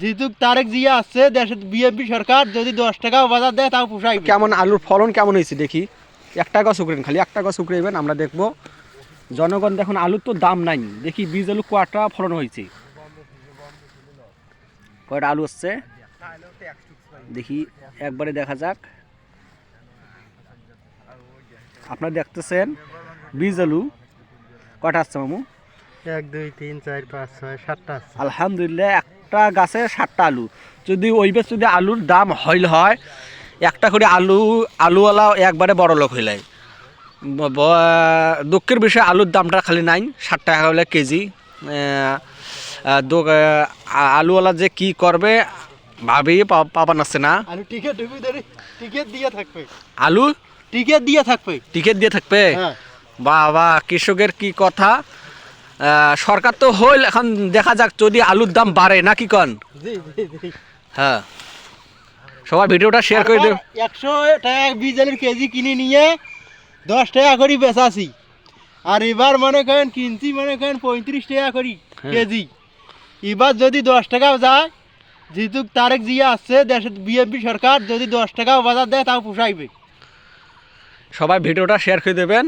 যেহেতু তারেক জিয়া আসছে দেশের বিএনপি সরকার যদি 10 টাকাও বাজার দেয় তাও পোষাইবে। কেমন আলুর ফলন কেমন হয়েছে দেখি। একটা গাছ উকড়েন, খালি একটা গাছ উকড়েবেন, আমরা দেখবো। জনগণ দেখুন, আলুর তো দাম নাই, দেখি বীজ আলু কয়টা ফলন হয়েছে, কয়টা আলু হচ্ছে দেখি, একবারে দেখা যাক। আপনারা দেখতেছেন বীজ আলু কয়টা আসছে মামু? 1 2 3 4 5 6 7টা আছে। আলহামদুলিল্লাহ, একটা গাছে 7টা আলু। যদি ওইবার যদি আলুর দাম হইল হয়, একটা করে আলুওয়ালা একবারে বড় লোক হইলে। দুঃখের বিষয়ে আলুর দামটা খালি নাই, 60 টাকা হলে কেজি। আলুওয়ালা যে কি করবে ভাবেই পাবা নাচ্ছে না। আলু টিকেট দিয়ে থাকবে, আলু টিকেট দিয়ে থাকবে, টিকিট দিয়ে থাকবে। হ্যাঁ। বাবা, কৃষকের কি কথা। সরকার তো হইল, এখন দেখা যাক যদি আলুর দাম বাড়ে নাকি কন। জি জি জি। হ্যাঁ, সবাই ভিডিওটা শেয়ার করে দেব। 100 টাকা বীজ আলুর কেজি কিনে নিয়ে 10 টাকা করে বেচাছি, আর এবার মনে করেন কিনছি মনে করেন 35 টাকা করে কেজি। এবার যদি 10 টাকাও যায়, যেহেতু তারেক জিয়া আসছে দেশের বিএনপি সরকার যদি 10 টাকাও বাজার দেয় তাও পোষাইবে। সবাই ভিডিওটা শেয়ার করে দেবেন।